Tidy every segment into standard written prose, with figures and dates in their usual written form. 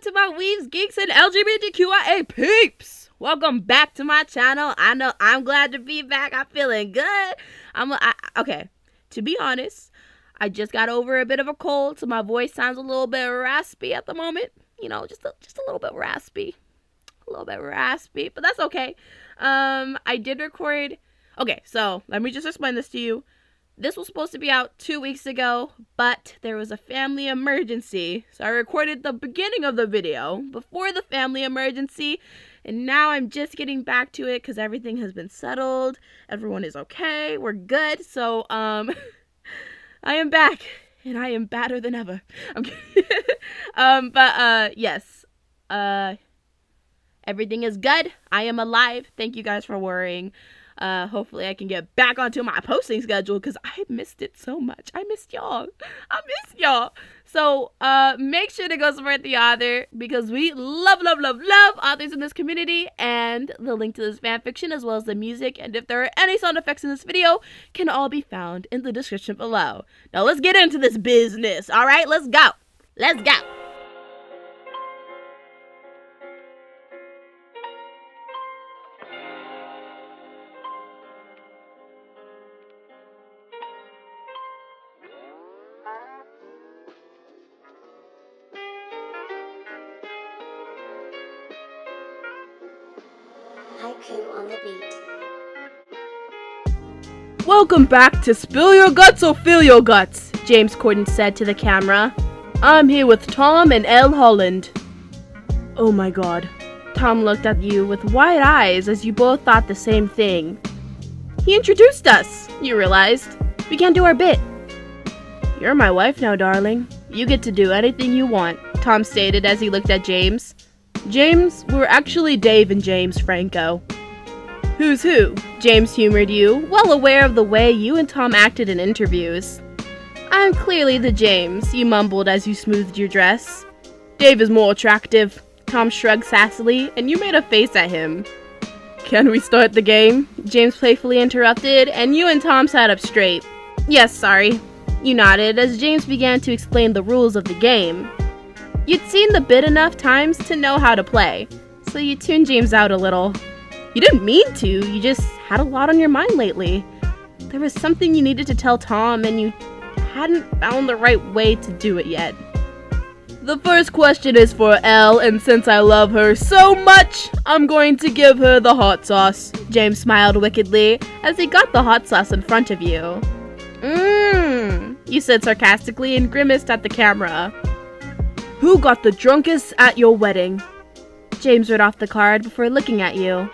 to my weaves, geeks, and LGBTQIA peeps. Welcome back to my channel. I know I'm glad to be back. I'm feeling good. Okay, to be honest, I just got over a bit of a cold, so my voice sounds a little bit raspy at the moment. You know, just a little bit raspy. But that's okay. I did record. Okay, so let me just explain this to you. This was supposed to be out 2 weeks ago, but there was a family emergency. So I recorded the beginning of the video before the family emergency, and now I'm just getting back to it because everything has been settled. Everyone is okay. We're good. So, I am back, and I am badder than ever. I'm kidding. Yes. Everything is good. I am alive. Thank you guys for worrying. Hopefully I can get back onto my posting schedule because I missed it so much. I missed y'all. So, make sure to go support the author because we love authors in this community, and the link to this fanfiction as well as the music and if there are any sound effects in this video can all be found in the description below. Now let's get into this business. All right, let's go. Haiku on the beat. Welcome back to Spill Your Guts or Feel Your Guts, James Corden said to the camera. I'm here with Tom and Holland. Oh my god. Tom looked at you with wide eyes as you both thought the same thing. He introduced us, you realized. We can't do our bit. You're my wife now, darling. You get to do anything you want, Tom stated as he looked at James. James, we're actually Dave and James Franco. Who's who? James humored you, well aware of the way you and Tom acted in interviews. I'm clearly the James, you mumbled as you smoothed your dress. Dave is more attractive. Tom shrugged sassily, and you made a face at him. Can we start the game? James playfully interrupted, and you and Tom sat up straight. Yes, sorry. You nodded as James began to explain the rules of the game. You'd seen the bit enough times to know how to play, so you tuned James out a little. You didn't mean to, you just had a lot on your mind lately. There was something you needed to tell Tom, and you hadn't found the right way to do it yet. The first question is for Elle, and since I love her so much, I'm going to give her the hot sauce. James smiled wickedly as he got the hot sauce in front of you. You said sarcastically and grimaced at the camera. Who got the drunkest at your wedding? James read off the card before looking at you.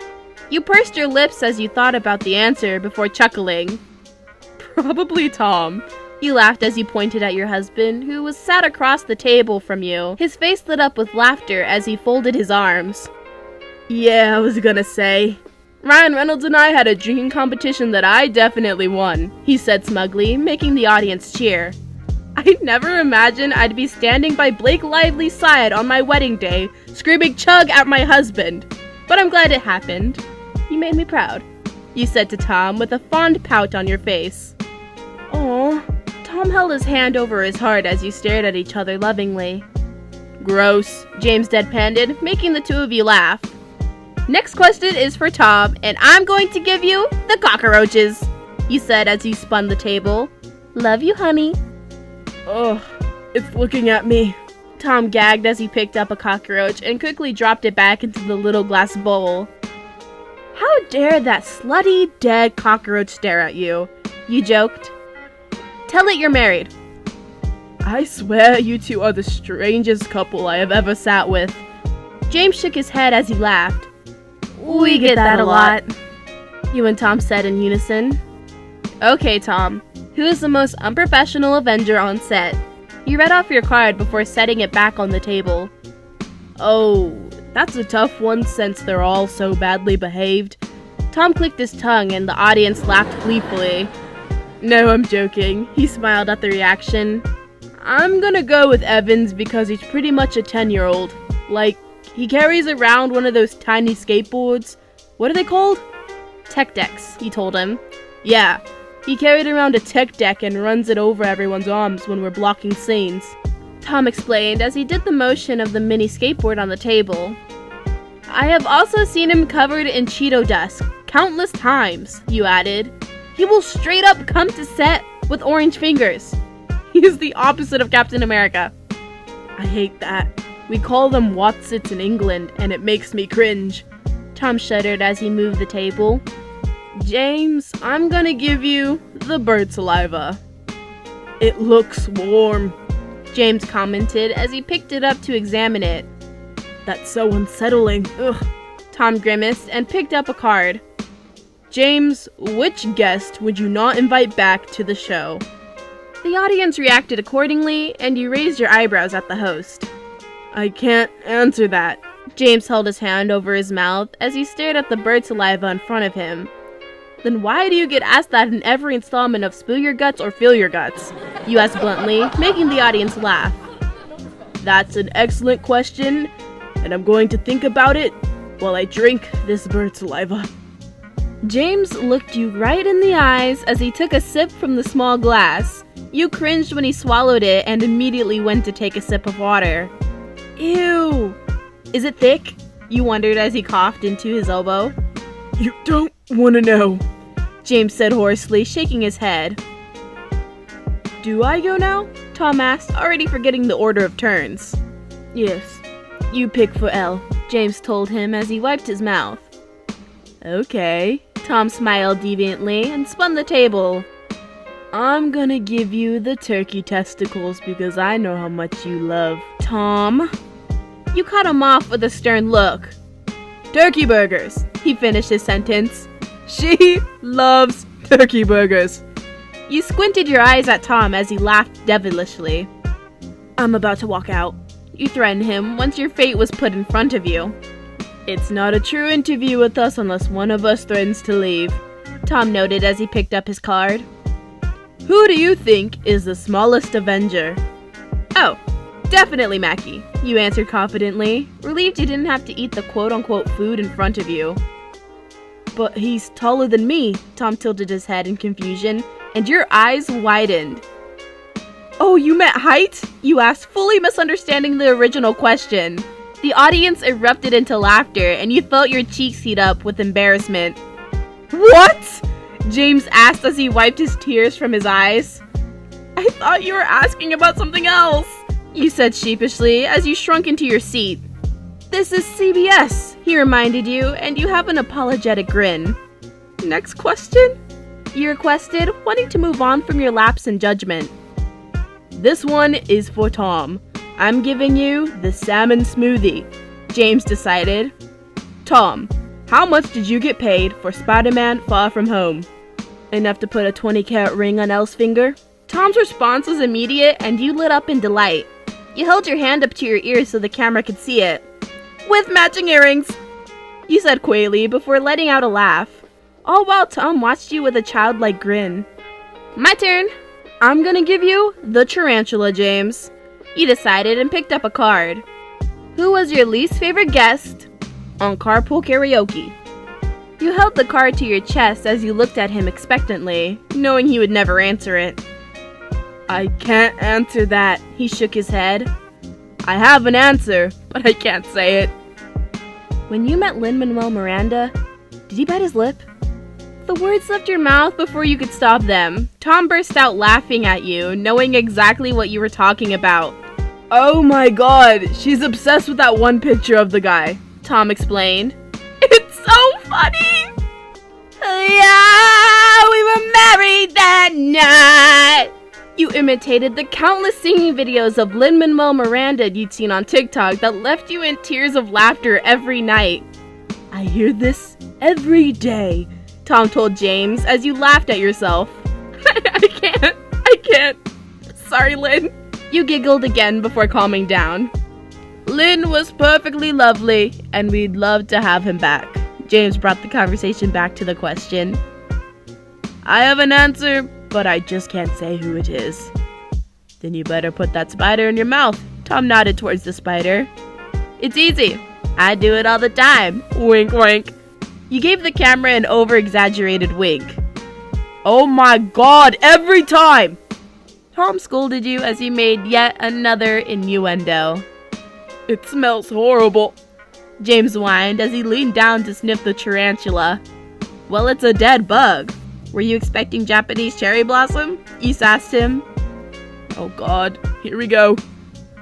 You pursed your lips as you thought about the answer before chuckling. Probably Tom. You laughed as you pointed at your husband, who was sat across the table from you. His face lit up with laughter as he folded his arms. Yeah, I was gonna say. Ryan Reynolds and I had a drinking competition that I definitely won, he said smugly, making the audience cheer. I never imagined I'd be standing by Blake Lively's side on my wedding day, screaming chug at my husband. But I'm glad it happened. You made me proud, you said to Tom with a fond pout on your face. Aw. Tom held his hand over his heart as you stared at each other lovingly. Gross, James deadpanned, making the two of you laugh. Next question is for Tom, and I'm going to give you the cockroaches, you said as you spun the table. Love you, honey. Ugh, it's looking at me. Tom gagged as he picked up a cockroach and quickly dropped it back into the little glass bowl. How dare that slutty, dead cockroach stare at you? You joked. Tell it you're married. I swear you two are the strangest couple I have ever sat with. James shook his head as he laughed. We get that a lot, you and Tom said in unison. Okay, Tom. Who is the most unprofessional Avenger on set? You read off your card before setting it back on the table. Oh, that's a tough one since they're all so badly behaved. Tom clicked his tongue and the audience laughed gleefully. No, I'm joking. He smiled at the reaction. I'm gonna go with Evans because he's pretty much a 10-year-old. Like, he carries around one of those tiny skateboards. What are they called? Tech decks, he told him. Yeah. He carried around a tech deck and runs it over everyone's arms when we're blocking scenes. Tom explained as he did the motion of the mini skateboard on the table. I have also seen him covered in Cheeto dust countless times, you added. He will straight up come to set with orange fingers. He is the opposite of Captain America. I hate that. We call them Watsits in England, and it makes me cringe. Tom shuddered as he moved the table. James, I'm gonna give you the bird saliva. It looks warm, James commented as he picked it up to examine it. That's so unsettling. Ugh. Tom grimaced and picked up a card. James, which guest would you not invite back to the show? The audience reacted accordingly, and you raised your eyebrows at the host. I can't answer that. James held his hand over his mouth as he stared at the bird saliva in front of him. Then why do you get asked that in every installment of Spill Your Guts or Fill Your Guts? You asked bluntly, making the audience laugh. That's an excellent question, and I'm going to think about it while I drink this bird saliva. James looked you right in the eyes as he took a sip from the small glass. You cringed when he swallowed it and immediately went to take a sip of water. Ew! Is it thick? You wondered as he coughed into his elbow. You don't want to know, James said hoarsely, shaking his head. Do I go now? Tom asked, already forgetting the order of turns. Yes. You pick for L, James told him as he wiped his mouth. Okay. Tom smiled deviantly and spun the table. I'm gonna give you the turkey testicles because I know how much you love Tom. You cut him off with a stern look. Turkey burgers, he finished his sentence. She loves turkey burgers. You squinted your eyes at Tom as he laughed devilishly. I'm about to walk out, you threatened him once your fate was put in front of you. It's not a true interview with us unless one of us threatens to leave, Tom noted as he picked up his card. Who do you think is the smallest Avenger? Oh, definitely Mackie, you answered confidently, relieved you didn't have to eat the quote-unquote food in front of you. But he's taller than me, Tom tilted his head in confusion, and your eyes widened. Oh, you meant height? You asked, fully misunderstanding the original question. The audience erupted into laughter, and you felt your cheeks heat up with embarrassment. What? James asked as he wiped his tears from his eyes. I thought you were asking about something else, you said sheepishly as you shrunk into your seat. This is CBS, he reminded you, and you have an apologetic grin. Next question? You requested, wanting to move on from your lapse in judgment. This one is for Tom. I'm giving you the salmon smoothie, James decided. Tom, how much did you get paid for Spider-Man Far From Home? Enough to put a 20-carat ring on Elle's finger? Tom's response was immediate and you lit up in delight. You held your hand up to your ear so the camera could see it. With matching earrings, you said coyly before letting out a laugh, all while Tom watched you with a childlike grin. My turn. I'm gonna give you the tarantula, James. You decided and picked up a card. Who was your least favorite guest on Carpool Karaoke? You held the card to your chest as you looked at him expectantly, knowing he would never answer it. I can't answer that, he shook his head. I have an answer, but I can't say it. When you met Lin-Manuel Miranda, did he bite his lip? The words left your mouth before you could stop them. Tom burst out laughing at you, knowing exactly what you were talking about. Oh my god, she's obsessed with that one picture of the guy, Tom explained. It's so funny! Yeah, we were married that night! You imitated the countless singing videos of Lin-Manuel Miranda you'd seen on TikTok that left you in tears of laughter every night. I hear this every day, Tom told James as you laughed at yourself. I can't. Sorry, Lynn. You giggled again before calming down. Lynn was perfectly lovely, and we'd love to have him back. James brought the conversation back to the question. I have an answer, but I just can't say who it is. Then you better put that spider in your mouth. Tom nodded towards the spider. It's easy. I do it all the time. Wink, wink. You gave the camera an over-exaggerated wink. Oh my god, every time! Tom scolded you as he made yet another innuendo. It smells horrible, James whined as he leaned down to sniff the tarantula. Well, it's a dead bug. Were you expecting Japanese cherry blossom? Ys asked him. Oh god, here we go.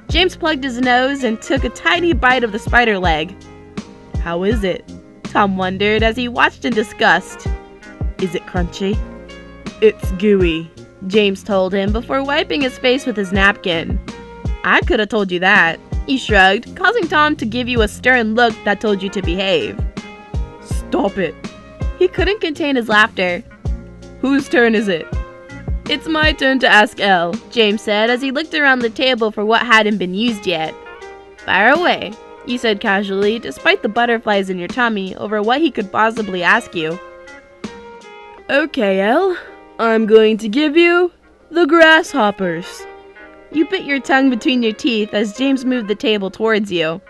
James plugged his nose and took a tiny bite of the spider leg. How is it? Tom wondered as he watched in disgust. Is it crunchy? It's gooey, James told him before wiping his face with his napkin. I could have told you that, he shrugged, causing Tom to give you a stern look that told you to behave. Stop it. He couldn't contain his laughter. Whose turn is it? It's my turn to ask Elle, James said as he looked around the table for what hadn't been used yet. Fire away, he said casually, despite the butterflies in your tummy over what he could possibly ask you. Okay, Elle, I'm going to give you the grasshoppers. You bit your tongue between your teeth as James moved the table towards you.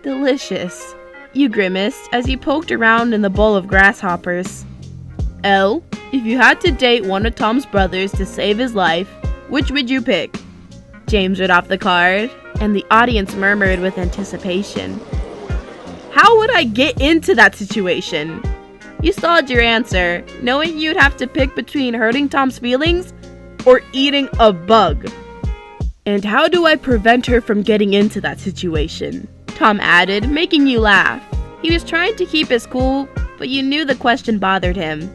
Delicious, you grimaced as he poked around in the bowl of grasshoppers. Elle, if you had to date one of Tom's brothers to save his life, which would you pick? James read off the card, and the audience murmured with anticipation. How would I get into that situation? You stalled your answer, knowing you'd have to pick between hurting Tom's feelings or eating a bug. And how do I prevent her from getting into that situation? Tom added, making you laugh. He was trying to keep his cool, but you knew the question bothered him.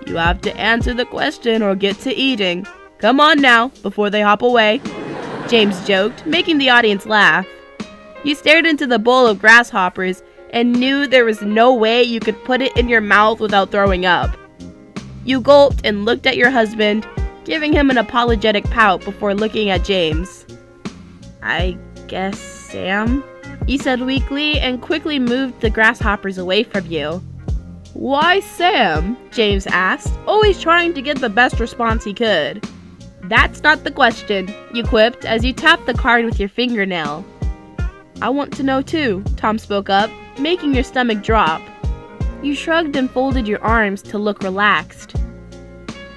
You have to answer the question or get to eating. Come on now, before they hop away, James joked, making the audience laugh. You stared into the bowl of grasshoppers and knew there was no way you could put it in your mouth without throwing up. You gulped and looked at your husband, giving him an apologetic pout before looking at James. I guess Sam, he said weakly and quickly moved the grasshoppers away from you. Why Sam? James asked, always trying to get the best response he could. That's not the question, you quipped as you tapped the card with your fingernail. I want to know too, Tom spoke up, making your stomach drop. You shrugged and folded your arms to look relaxed.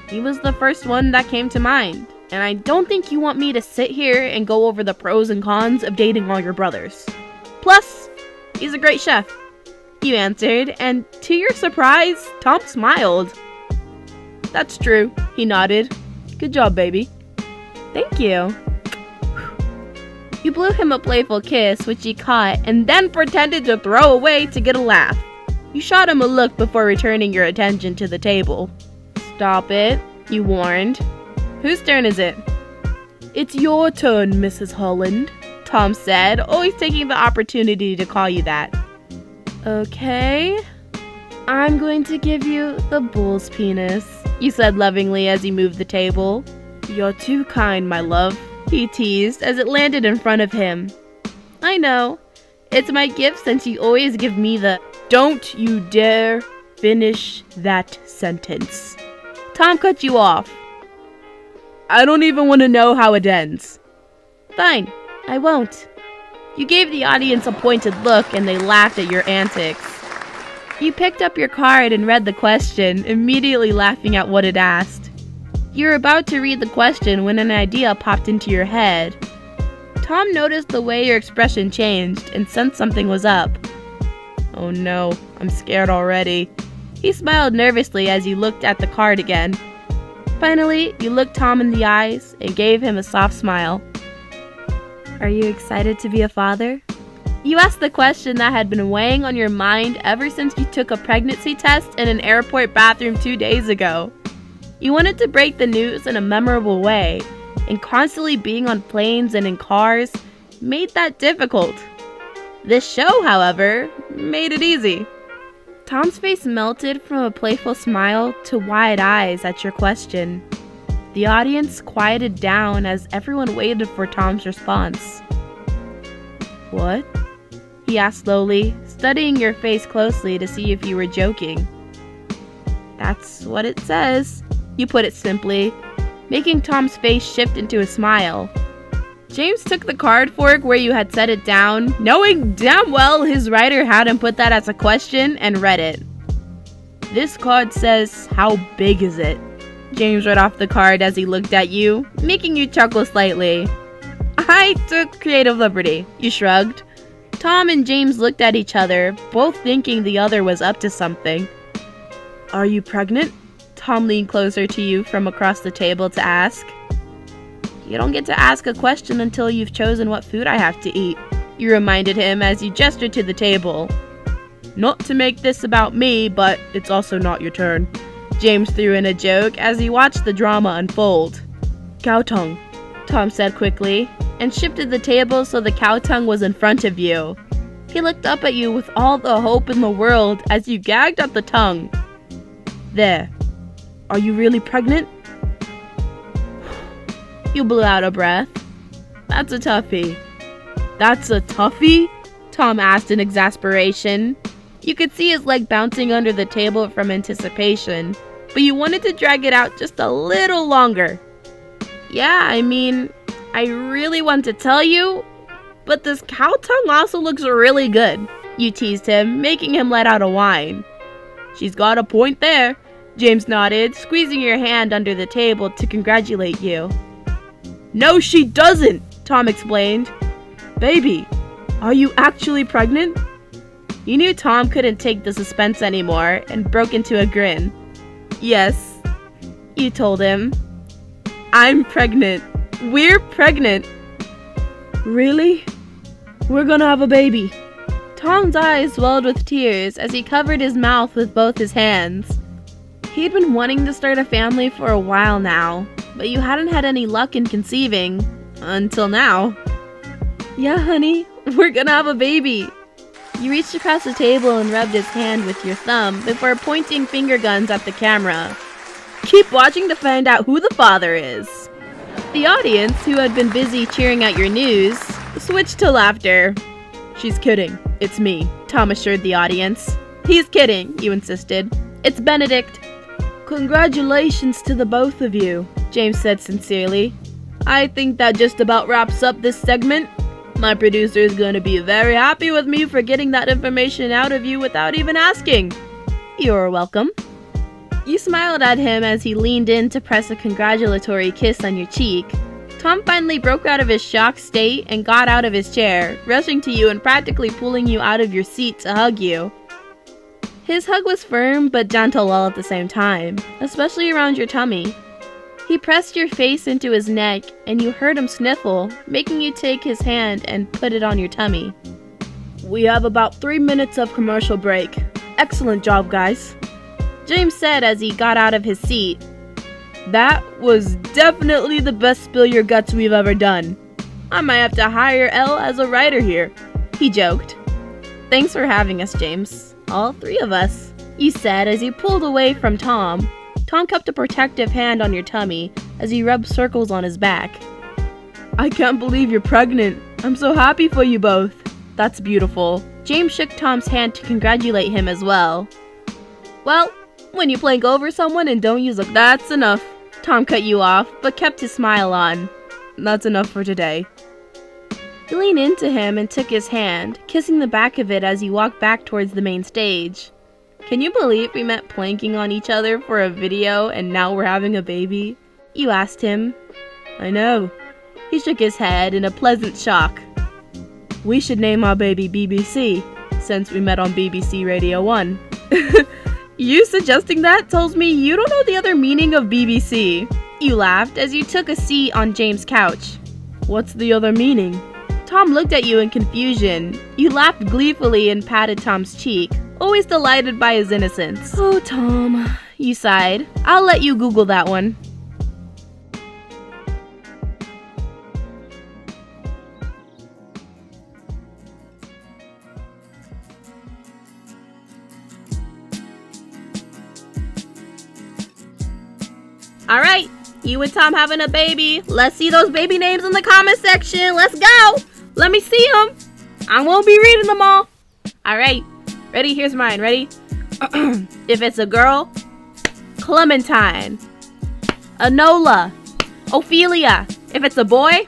He was the first one that came to mind, and I don't think you want me to sit here and go over the pros and cons of dating all your brothers. Plus, he's a great chef, you answered, and to your surprise, Tom smiled. That's true, he nodded. Good job, baby. Thank you. You blew him a playful kiss, which he caught, and then pretended to throw away to get a laugh. You shot him a look before returning your attention to the table. Stop it, you warned. Whose turn is it? It's your turn, Mrs. Holland, Tom said, always taking the opportunity to call you that. Okay. I'm going to give you the bull's penis, you said lovingly as he moved the table. You're too kind, my love, he teased as it landed in front of him. I know. It's my gift since you always give me the don't you dare finish that sentence. Tom cut you off. I don't even want to know how it ends. Fine, I won't. You gave the audience a pointed look and they laughed at your antics. You picked up your card and read the question, immediately laughing at what it asked. You were about to read the question when an idea popped into your head. Tom noticed the way your expression changed and sensed something was up. Oh no, I'm scared already. He smiled nervously as you looked at the card again. Finally, you looked Tom in the eyes and gave him a soft smile. Are you excited to be a father? You asked the question that had been weighing on your mind ever since you took a pregnancy test in an airport bathroom 2 days ago. You wanted to break the news in a memorable way, and constantly being on planes and in cars made that difficult. This show, however, made it easy. Tom's face melted from a playful smile to wide eyes at your question. The audience quieted down as everyone waited for Tom's response. What? He asked slowly, studying your face closely to see if you were joking. That's what it says, you put it simply, making Tom's face shift into a smile. James took the card fork where you had set it down, knowing damn well his writer hadn't put that as a question, and read it. This card says, how big is it? James read off the card as he looked at you, making you chuckle slightly. I took creative liberty, you shrugged. Tom and James looked at each other, both thinking the other was up to something. Are you pregnant? Tom leaned closer to you from across the table to ask. You don't get to ask a question until you've chosen what food I have to eat, you reminded him as you gestured to the table. Not to make this about me, but it's also not your turn. James threw in a joke as he watched the drama unfold. Cow tongue, Tom said quickly, and shifted the table so the cow tongue was in front of you. He looked up at you with all the hope in the world as you gagged at the tongue. There. Are you really pregnant? You blew out a breath. That's a toughie. That's a toughie? Tom asked in exasperation. You could see his leg bouncing under the table from anticipation, but you wanted to drag it out just a little longer. Yeah, I mean, I really want to tell you, but this cow tongue also looks really good, you teased him, making him let out a whine. She's got a point there, James nodded, squeezing your hand under the table to congratulate you. No, she doesn't, Tom explained. Baby, are you actually pregnant? You knew Tom couldn't take the suspense anymore and broke into a grin. Yes, you told him. I'm pregnant. We're pregnant. Really? We're gonna have a baby. Tom's eyes welled with tears as he covered his mouth with both his hands. He'd been wanting to start a family for a while now, but you hadn't had any luck in conceiving. Until now. Yeah, honey, we're gonna have a baby. You reached across the table and rubbed his hand with your thumb before pointing finger guns at the camera. Keep watching to find out who the father is. The audience, who had been busy cheering out your news, switched to laughter. She's kidding. It's me, Tom assured the audience. He's kidding, you insisted. It's Benedict. Congratulations to the both of you, James said sincerely. I think that just about wraps up this segment. My producer is going to be very happy with me for getting that information out of you without even asking. You're welcome. You smiled at him as he leaned in to press a congratulatory kiss on your cheek. Tom finally broke out of his shocked state and got out of his chair, rushing to you and practically pulling you out of your seat to hug you. His hug was firm but gentle all at the same time, especially around your tummy. He pressed your face into his neck and you heard him sniffle, making you take his hand and put it on your tummy. We have about 3 minutes of commercial break. Excellent job, guys, James said as he got out of his seat. That was definitely the best Spill Your Guts we've ever done. I might have to hire Elle as a writer here, he joked. Thanks for having us, James. All three of us, you said as you pulled away from Tom. Tom kept a protective hand on your tummy as he rubbed circles on his back. I can't believe you're pregnant. I'm so happy for you both. That's beautiful. James shook Tom's hand to congratulate him as well. Well, when you plank over someone and don't use that's enough. Tom cut you off, but kept his smile on. That's enough for today. You leaned into him and took his hand, kissing the back of it as you walked back towards the main stage. Can you believe we met planking on each other for a video and now we're having a baby? You asked him. I know. He shook his head in a pleasant shock. We should name our baby BBC, since we met on BBC Radio 1. You suggesting that tells me you don't know the other meaning of BBC. You laughed as you took a seat on James' couch. What's the other meaning? Tom looked at you in confusion. You laughed gleefully and patted Tom's cheek, always delighted by his innocence. Oh, Tom, you sighed. I'll let you Google that one. Alright, you and Tom having a baby. Let's see those baby names in the comment section. Let's go. Let me see them. I won't be reading them all. Alright, ready? Here's mine. Ready? If it's a girl, Clementine. Enola. Ophelia. If it's a boy,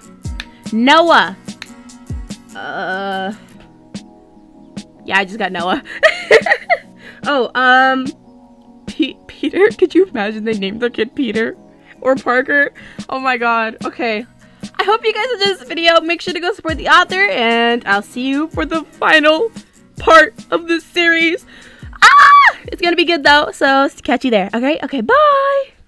Noah. Yeah, I just got Noah. Oh, Peter. Could you imagine they named their kid Peter? Or Parker? Oh my god. Okay. I hope you guys enjoyed this video. Make sure to go support the author, and I'll see you for the final part of this series. It's gonna be good though, so catch you there. Okay, bye!